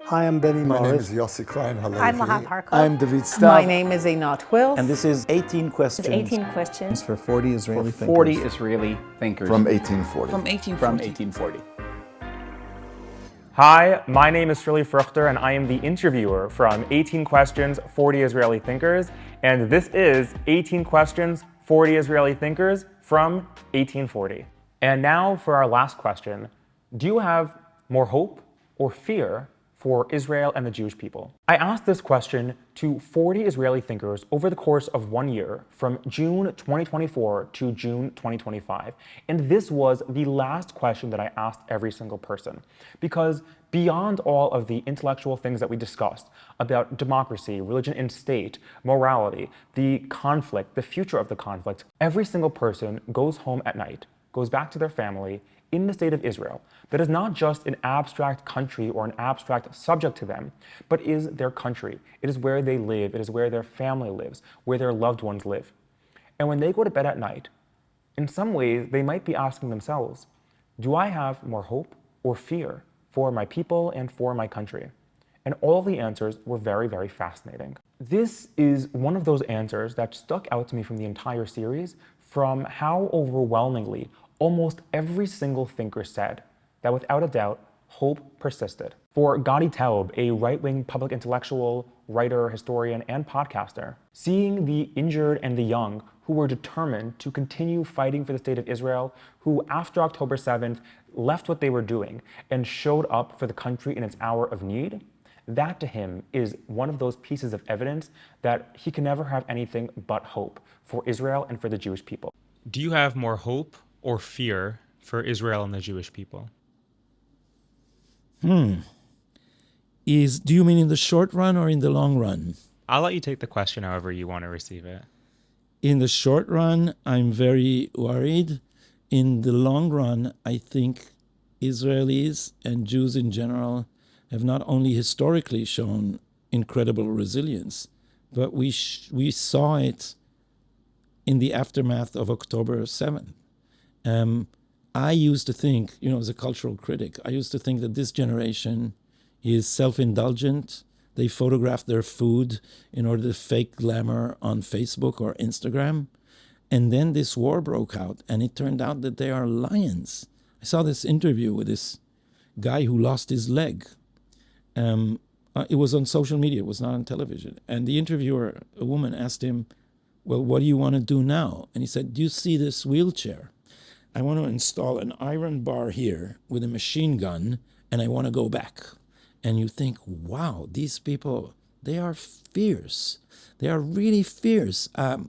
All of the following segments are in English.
Hi, I'm Benny My name Morris. is Yossi Klein, Halevi. I'm Lahav Harkov. I'm David Stav. My name is Einat Wilf. And this is 18 questions. 18 questions for 40 Israeli for 40 thinkers. Israeli thinkers. From 1840. From 1840. From 1840. Hi, my name is Sruli Fruchter, and I am the interviewer from 18 Questions, 40 Israeli Thinkers, and this is 18 Questions, 40 Israeli Thinkers from 1840. And now for our last question. Do you have more hope or fear for Israel and the Jewish people? I asked this question to 40 Israeli thinkers over the course of 1 year, from June 2024 to June 2025. And this was the last question that I asked every single person. Because beyond all of the intellectual things that we discussed about democracy, religion and state, morality, the conflict, the future of the conflict, every single person goes home at night, goes back to their family, in the state of Israel, that is not just an abstract country or an abstract subject to them, but is their country. It is where they live. It is where their family lives, where their loved ones live. And when they go to bed at night, in some ways, they might be asking themselves, do I have more hope or fear for my people and for my country? And all of the answers were very, very fascinating. This is one of those answers that stuck out to me from the entire series, from how overwhelmingly almost every single thinker said that without a doubt, hope persisted. For Gadi Taub, a right-wing public intellectual, writer, historian, and podcaster, seeing the injured and the young who were determined to continue fighting for the state of Israel, who after October 7th left what they were doing and showed up for the country in its hour of need, that to him is one of those pieces of evidence that he can never have anything but hope for Israel and for the Jewish people. Do you have more hope or fear for Israel and the Jewish people? Do you mean in the short run or in the long run? I'll let you take the question however you want to receive it. In the short run, I'm very worried. In the long run, I think Israelis and Jews in general have not only historically shown incredible resilience, but we saw it in the aftermath of October 7th. I used to think, as a cultural critic, I used to think that this generation is self-indulgent. They photograph their food in order to fake glamour on Facebook or Instagram. And then this war broke out, and it turned out that they are lions. I saw this interview with this guy who lost his leg. It was on social media, it was not on television. And the interviewer, a woman, asked him, well, what do you want to do now? And he said, do you see this wheelchair? I want to install an iron bar here with a machine gun, and I want to go back. And you think, wow, these people, they are fierce. They are really fierce. A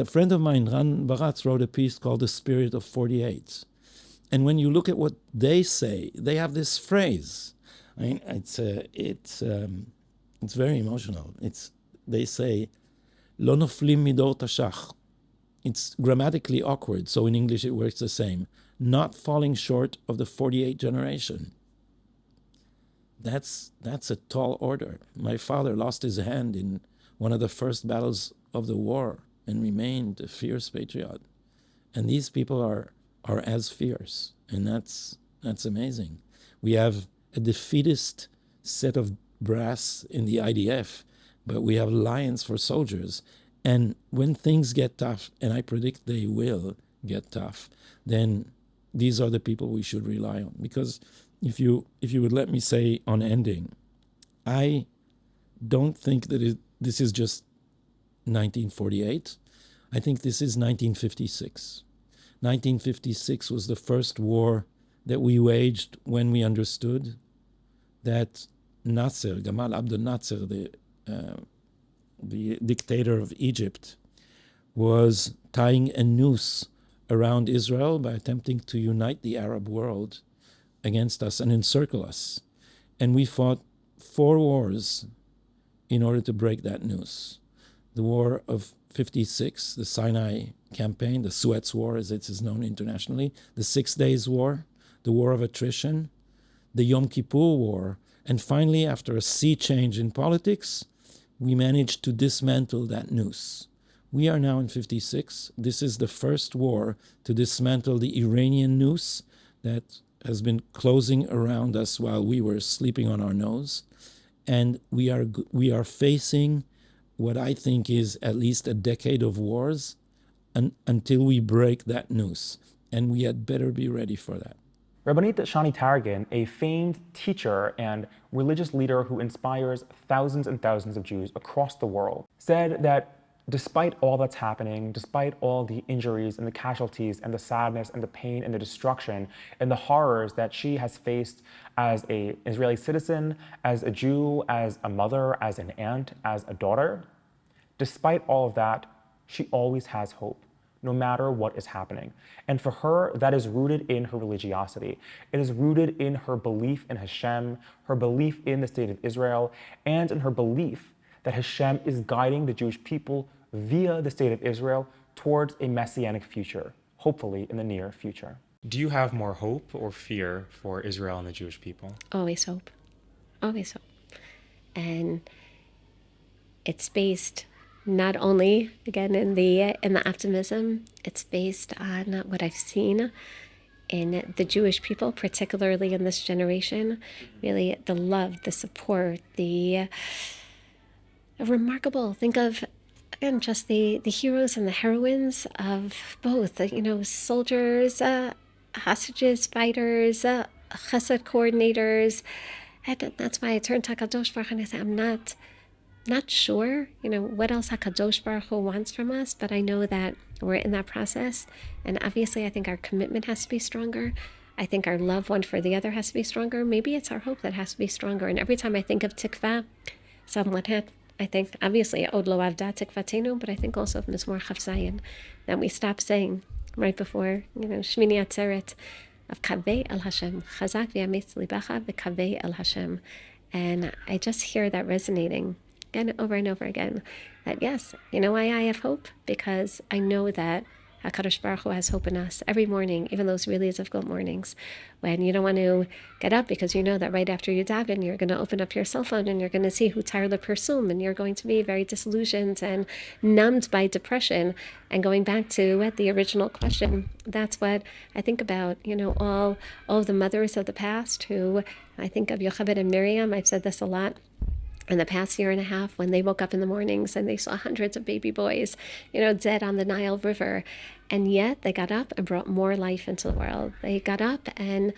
friend of mine, Ran Baratz, wrote a piece called The Spirit of 48. And when you look at what they say, they have this phrase. I mean, it's very emotional. They say, Lo noflim midor tashach. It's grammatically awkward, so in English it works the same. Not falling short of the 48 generation. That's a tall order. My father lost his hand in one of the first battles of the war and remained a fierce patriot. And these people are as fierce, and that's amazing. We have a defeatist set of brass in the IDF, but we have lions for soldiers. And when things get tough, and I predict they will get tough, then these are the people we should rely on. Because if you would let me say on ending, I don't think that this is just 1948. I think this is 1956. 1956 was the first war that we waged when we understood that Nasser, Gamal Abdel Nasser, the dictator of Egypt, was tying a noose around Israel by attempting to unite the Arab world against us and encircle us. And we fought 4 wars in order to break that noose. The War of 56, the Sinai Campaign, the Suez War as it is known internationally, the 6 Days War, the War of Attrition, the Yom Kippur War, and finally, after a sea change in politics, we managed to dismantle that noose. We are now in 56. This is the first war to dismantle the Iranian noose that has been closing around us while we were sleeping on our nose. And we are facing what I think is at least a decade of wars until we break that noose. And we had better be ready for that. Rabbanit Shani Taragin, a famed teacher and religious leader who inspires thousands and thousands of Jews across the world, said that despite all that's happening, despite all the injuries and the casualties and the sadness and the pain and the destruction and the horrors that she has faced as an Israeli citizen, as a Jew, as a mother, as an aunt, as a daughter, despite all of that, she always has hope, no matter what is happening. And for her, that is rooted in her religiosity. It is rooted in her belief in Hashem, her belief in the state of Israel, and in her belief that Hashem is guiding the Jewish people via the state of Israel towards a messianic future, hopefully in the near future. Do you have more hope or fear for Israel and the Jewish people? Always hope. Always hope. And it's based not only, again, in the optimism, it's based on what I've seen in the Jewish people, particularly in this generation. Really, the love, the support, the remarkable. Think of, again, just the heroes and the heroines of both, soldiers, hostages, fighters, chesed coordinators. And that's why I turn to HaKadosh Baruch Hu and I say, I'm not sure, what else HaKadosh Baruch Hu wants from us, but I know that we're in that process. And obviously, I think our commitment has to be stronger. I think our love one for the other has to be stronger. Maybe it's our hope that has to be stronger. And every time I think of tikva, so on one hand, I think, obviously, Od Lo Avda Tikvatenu, but I think also of Mizmor Chaf Zayin, that we stop saying right before, Shmini Atzeret, of Kaveh El Hashem, Chazak v'yametz libacha v'kaveh El Hashem. And I just hear that resonating again, over and over again, that yes, you know why I have hope? Because I know that HaKadosh Baruch Hu has hope in us every morning, even those really difficult mornings when you don't want to get up because you know that right after you daven, you're going to open up your cell phone and you're going to see Hutar LePersum, and you're going to be very disillusioned and numbed by depression. And going back to the original question, that's what I think about, all of the mothers of the past who, I think of Yocheved and Miriam, I've said this a lot, in the past year and a half, when they woke up in the mornings and they saw hundreds of baby boys, dead on the Nile River. And yet they got up and brought more life into the world. They got up and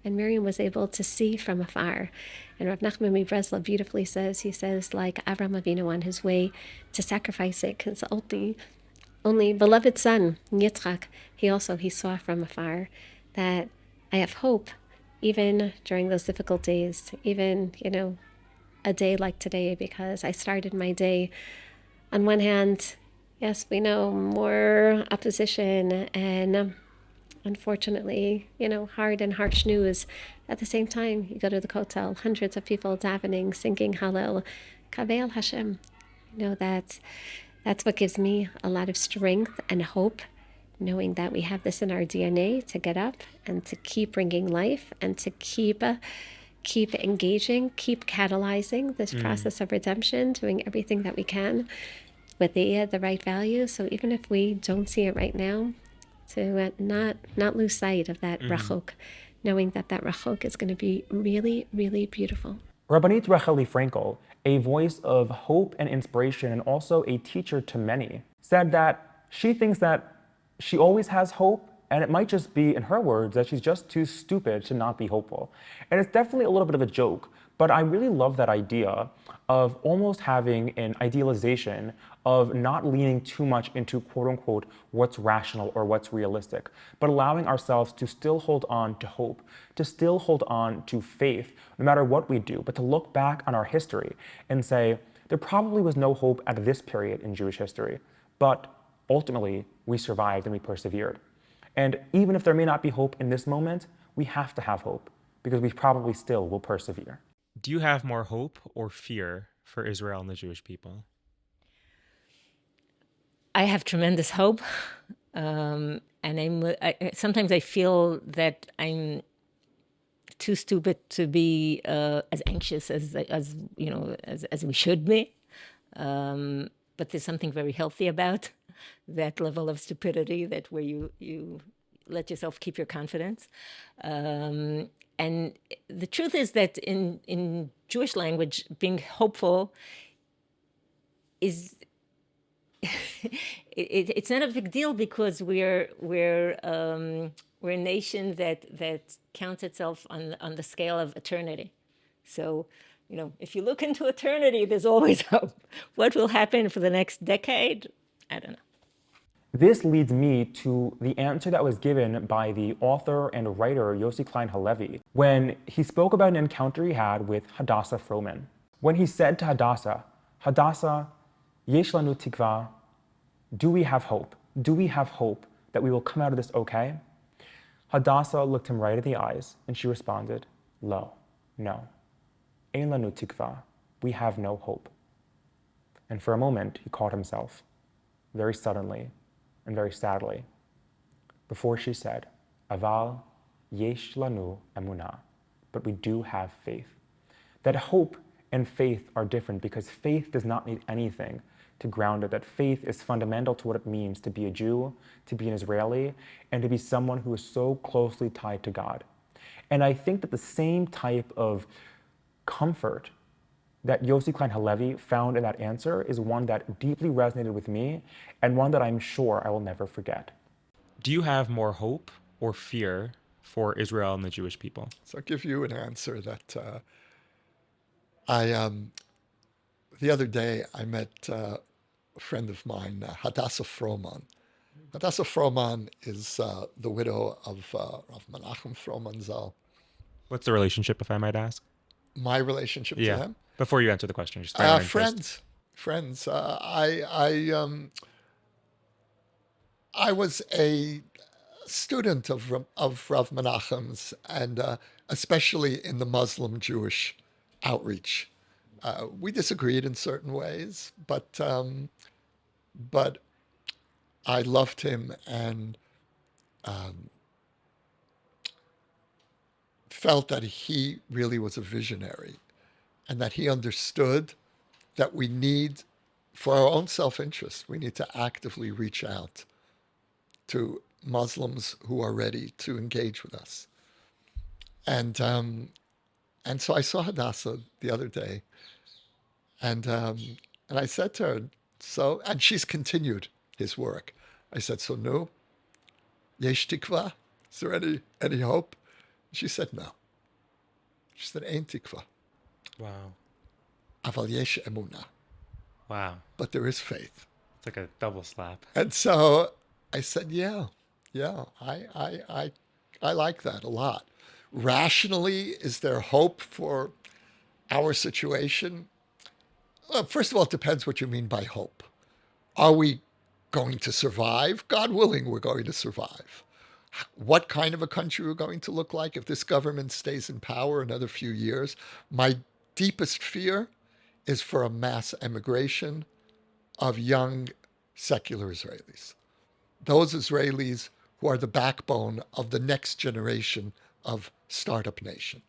Miriam was able to see from afar. And Rav Nachman Bresla beautifully says, he says, like Avraham Avinu on his way to sacrifice it, because only beloved son, Yitzchak, he saw from afar that I have hope even during those difficult days, even, a day like today, because I started my day, on one hand, yes, we know more opposition and unfortunately, hard and harsh news. At the same time, you go to the Kotel, hundreds of people davening, singing Hallel, Kaveh El Hashem. That's what gives me a lot of strength and hope, knowing that we have this in our DNA to get up and to keep bringing life and to keep engaging, keep catalyzing this process of redemption, doing everything that we can with the right values. So even if we don't see it right now, to not lose sight of that rachok, knowing that rachok is going to be really, really beautiful. Rabbanit Rachelle Fraenkel, a voice of hope and inspiration and also a teacher to many, said that she thinks that she always has hope, and it might just be, in her words, that she's just too stupid to not be hopeful. And it's definitely a little bit of a joke, but I really love that idea of almost having an idealization of not leaning too much into quote-unquote what's rational or what's realistic, but allowing ourselves to still hold on to hope, to still hold on to faith, no matter what we do, but to look back on our history and say, there probably was no hope at this period in Jewish history, but ultimately, we survived and we persevered. And even if there may not be hope in this moment, we have to have hope because we probably still will persevere. Do you have more hope or fear for Israel and the Jewish people? I have tremendous hope. And sometimes I feel that I'm too stupid to be as anxious as we should be. But there's something very healthy about that level of stupidity, that where you let yourself keep your confidence. And the truth is that in Jewish language, being hopeful is it's not a big deal because we're a nation that counts itself on the scale of eternity. So, if you look into eternity, there's always hope. What will happen for the next decade? I don't know. This leads me to the answer that was given by the author and writer Yossi Klein Halevi when he spoke about an encounter he had with Hadassah Froman. When he said to Hadassah, Hadassah, yesh lanu tikva, do we have hope? Do we have hope that we will come out of this okay? Hadassah looked him right in the eyes and she responded, Lo, no. Ein lanu tikva, we have no hope. And for a moment, he caught himself, very suddenly and very sadly, before she said, Aval yesh lanu emunah, but we do have faith. That hope and faith are different because faith does not need anything to ground it, that faith is fundamental to what it means to be a Jew, to be an Israeli, and to be someone who is so closely tied to God. And I think that the same type of comfort that Yossi Klein Halevi found in that answer is one that deeply resonated with me and one that I'm sure I will never forget. Do you have more hope or fear for Israel and the Jewish people? So I'll give you an answer that the other day I met a friend of mine, Hadassah Froman. Hadassah Froman is the widow of Rav Menachem Froman Zal. What's the relationship, if I might ask? My relationship to them? Before you answer the question, just my own interest. Friends. I was a student of Rav Menachem's, and especially in the Muslim-Jewish outreach. We disagreed in certain ways, but I loved him and felt that he really was a visionary and that he understood that we need, for our own self-interest, we need to actively reach out to Muslims who are ready to engage with us. And so I saw Hadassah the other day, and I said to her, and she's continued his work. I said, so no, yesh tikva? Is there any hope? She said, no. She said, ein tikva. Wow. Aval yesh emunah. Wow. But there is faith. It's like a double slap. And so I said, yeah, I like that a lot. Rationally, is there hope for our situation? Well, first of all, it depends what you mean by hope. Are we going to survive? God willing, we're going to survive. What kind of a country we're going to look like if this government stays in power another few years? My deepest fear is for a mass emigration of young secular Israelis. Those Israelis who are the backbone of the next generation of startup nation,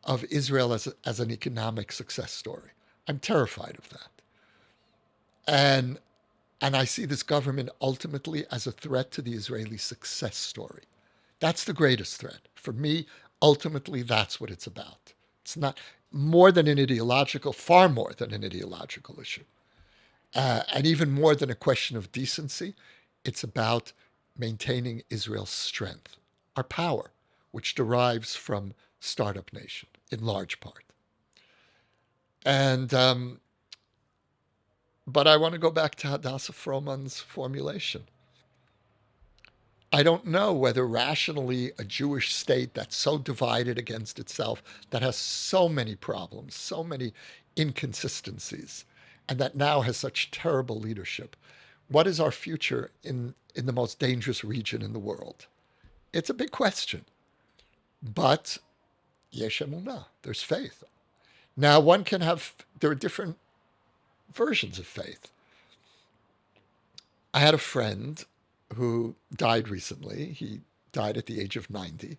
of Israel as an economic success story. I'm terrified of that. And I see this government ultimately as a threat to the Israeli success story. That's the greatest threat. For me, ultimately, that's what it's about. It's not more than an ideological, far more than an ideological issue. And even more than a question of decency, it's about maintaining Israel's strength, our power, which derives from startup nation in large part. And but I want to go back to Hadassah Froman's formulation. I don't know whether rationally a Jewish state that's so divided against itself, that has so many problems, so many inconsistencies, and that now has such terrible leadership, what is our future in the most dangerous region in the world? It's a big question. But yesh emunah, there's faith. Now there are different versions of faith. I had a friend who died recently. He died at the age of 90.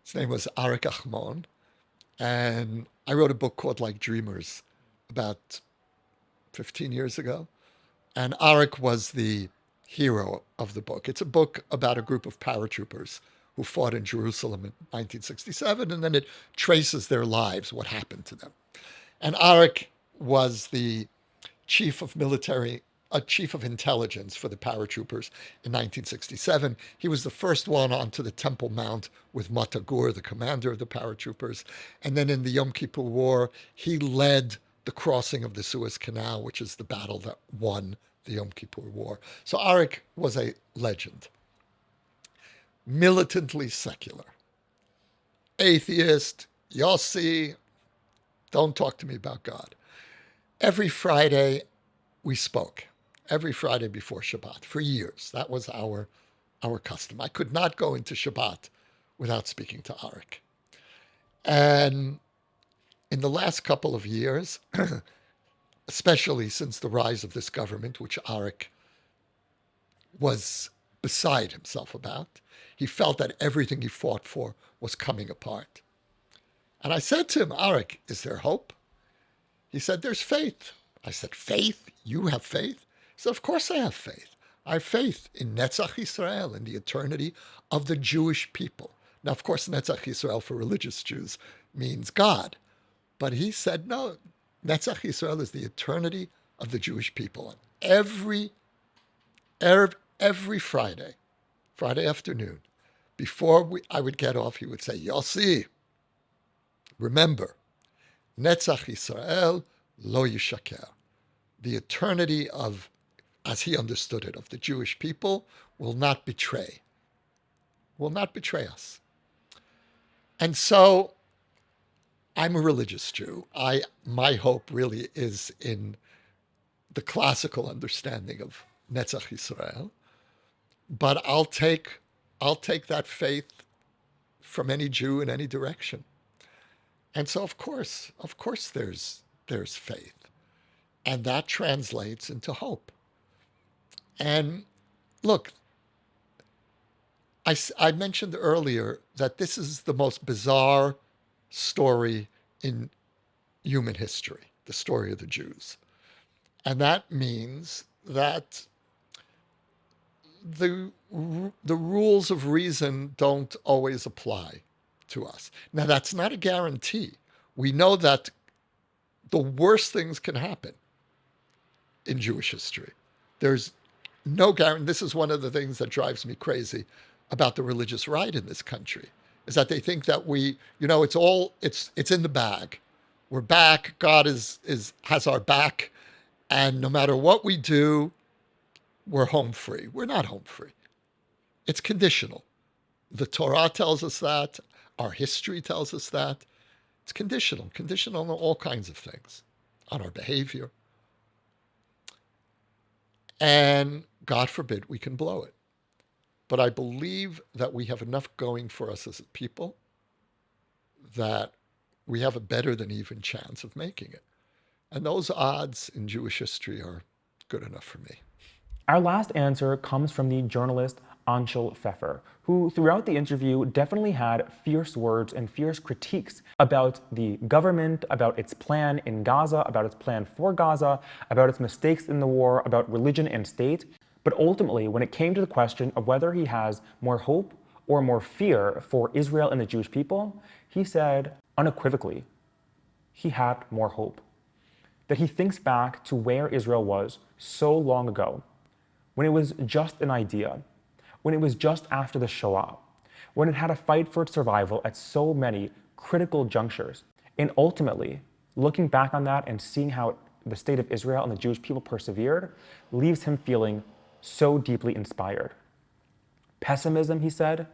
His name was Arik Achmon. And I wrote a book called Like Dreamers about 15 years ago. And Arik was the hero of the book. It's a book about a group of paratroopers who fought in Jerusalem in 1967, and then it traces their lives, what happened to them. And Arik was the chief of intelligence for the paratroopers in 1967. He was the first one onto the Temple Mount with Matagur, the commander of the paratroopers. And then in the Yom Kippur War, he led the crossing of the Suez Canal, which is the battle that won the Yom Kippur War. So Arik was a legend. Militantly secular. Atheist, Yossi, don't talk to me about God. Every Friday, we spoke. Every Friday before Shabbat for years. That was our custom. I could not go into Shabbat without speaking to Arik. And in the last couple of years, especially since the rise of this government, which Arik was beside himself about, he felt that everything he fought for was coming apart. And I said to him, Arik, is there hope? He said, there's faith. I said, faith? You have faith? He said, of course I have faith. I have faith in Netzach Yisrael, in the eternity of the Jewish people. Now, of course, Netzach Yisrael for religious Jews means God. But he said, no, Netzach Yisrael is the eternity of the Jewish people. And every Friday afternoon, before I would get off, he would say, Yossi, remember, Netzach Yisrael lo yishaker. The eternity of, as he understood it, of the Jewish people will not betray us. And so I'm a religious Jew. My hope really is in the classical understanding of Netzach Yisrael. But I'll take that faith from any Jew in any direction. And so of course there's faith. And that translates into hope. And look, I mentioned earlier that this is the most bizarre story in human history, the story of the Jews. And that means that the rules of reason don't always apply to us. Now, that's not a guarantee. We know that the worst things can happen in Jewish history. There's no guarantee. This is one of the things that drives me crazy about the religious right in this country, is that they think that it's in the bag. We're back. God has our back. And no matter what we do, we're home free. We're not home free. It's conditional. The Torah tells us that. Our history tells us that. It's conditional on all kinds of things, on our behavior. And God forbid we can blow it. But I believe that we have enough going for us as a people that we have a better than even chance of making it. And those odds in Jewish history are good enough for me. Our last answer comes from the journalist Anshel Pfeffer, who throughout the interview definitely had fierce words and fierce critiques about the government, about its plan in Gaza, about its plan for Gaza, about its mistakes in the war, about religion and state. But ultimately, when it came to the question of whether he has more hope or more fear for Israel and the Jewish people, he said unequivocally he had more hope. That he thinks back to where Israel was so long ago, when it was just an idea, when it was just after the Shoah, when it had to fight for its survival at so many critical junctures. And ultimately, looking back on that and seeing how the state of Israel and the Jewish people persevered leaves him feeling so deeply inspired. Pessimism, he said,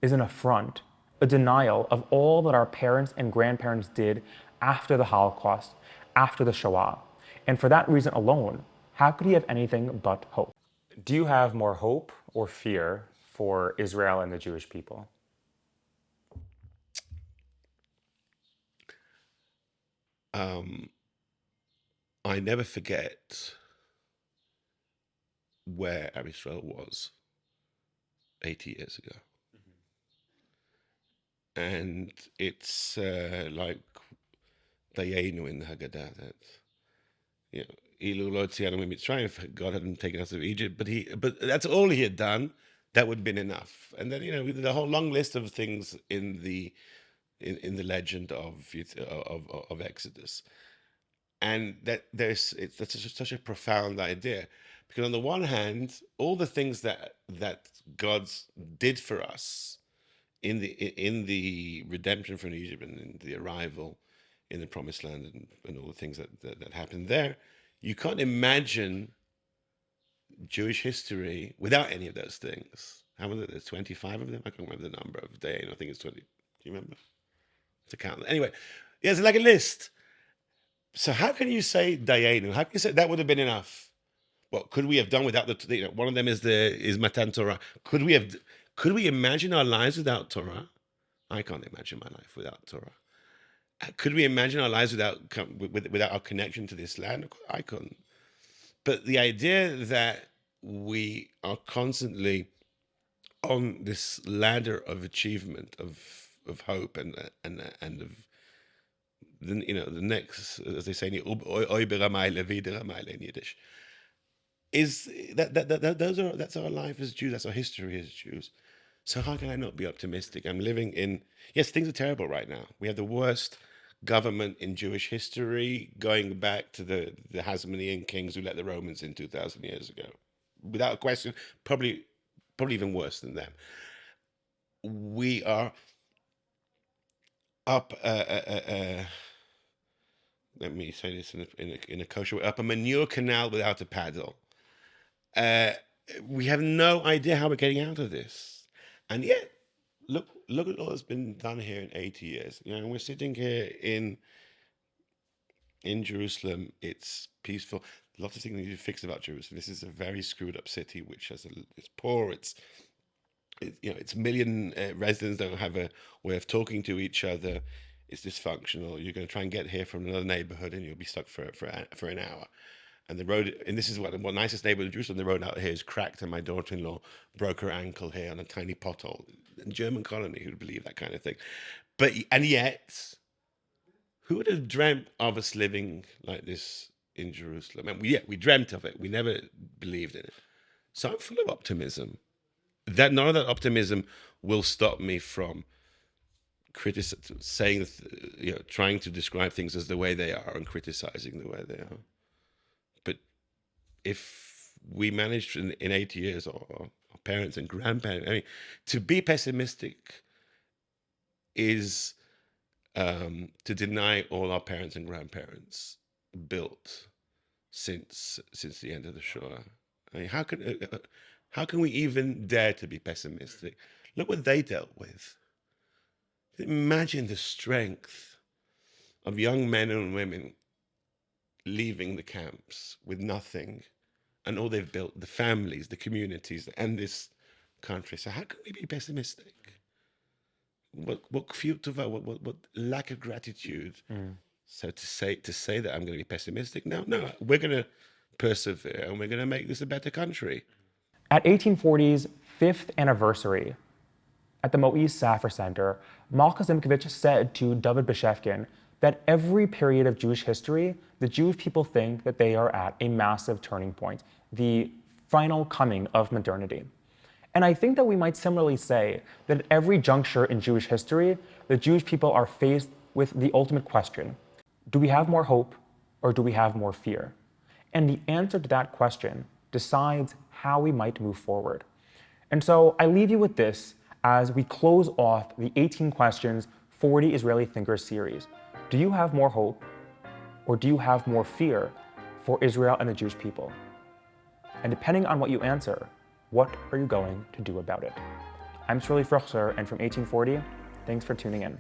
is an affront, a denial of all that our parents and grandparents did after the Holocaust, after the Shoah. And for that reason alone, how could he have anything but hope? Do you have more hope or fear for Israel and the Jewish people? I never forget where Israel was 80 years ago. And it's like Dayenu in the Haggadah, that God hadn't taken us out of Egypt, but that's all he had done. That would have been enough. And then we did a whole long list of things in the legend of Exodus, and that's such a profound idea, because on the one hand, all the things that God did for us in the redemption from Egypt and in the arrival in the Promised Land and all the things that happened there, you can't imagine Jewish history without any of those things. How many? There's 25 of them. I can't remember the number of day. I think it's 20. Do you remember? To count. Anyway, yeah, it's like a list. So how can you say Dayenu? How can you say that would have been enough? What could we have done without the? One of them is Matan Torah. Could we imagine our lives without Torah? I can't imagine my life without Torah. Could we imagine our lives without our connection to this land? I couldn't. But the idea that we are constantly on this ladder of achievement, of hope, and of the next, as they say in Yiddish, is that's our life as Jews, that's our history as Jews. So how can I not be optimistic? I'm living in, yes, things are terrible right now. We have the worst government in Jewish history, going back to the Hasmonean kings who let the Romans in 2,000 years ago. Without a question, probably even worse than them. We are up, let me say this in a kosher way, up a manure canal without a paddle. We have no idea how we're getting out of this. And yet, look at all that's been done here in 80 years. We're sitting here in Jerusalem. It's peaceful. Lots of things need to be fixed about Jerusalem. This is a very screwed up city, which it's poor. It's million residents don't have a way of talking to each other. It's dysfunctional. You're going to try and get here from another neighborhood, and you'll be stuck for an hour. And the road, and this is what nicest neighborhood in Jerusalem, the road out here is cracked, and my daughter-in-law broke her ankle here on a tiny pothole. In German colony, who'd believe that kind of thing? And yet, who would have dreamt of us living like this in Jerusalem? And we dreamt of it. We never believed in it. So I'm full of optimism. That none of that optimism will stop me from saying, trying to describe things as the way they are and criticizing the way they are. But if we managed in 80 years, or our parents and grandparents, to be pessimistic is to deny all our parents and grandparents built since the end of the Shoah. How can we even dare to be pessimistic? Look what they dealt with. Imagine the strength of young men and women leaving the camps with nothing, and all they've built, the families, the communities, and this country. So how can we be pessimistic? What lack of gratitude. So to say that I'm going to be pessimistic, no, we're going to persevere, and we're going to make this a better country. At 1840's 5th anniversary, at the Moïse Safar Center, Malka Zimkovich said to David Beshefkin that every period of Jewish history, the Jewish people think that they are at a massive turning point, the final coming of modernity. And I think that we might similarly say that at every juncture in Jewish history, the Jewish people are faced with the ultimate question: do we have more hope or do we have more fear? And the answer to that question decides how we might move forward. And so I leave you with this as we close off the 18 Questions, 40 Israeli Thinkers series. Do you have more hope or do you have more fear for Israel and the Jewish people? And depending on what you answer, what are you going to do about it? I'm Sruli Fruchter, and from 1840, thanks for tuning in.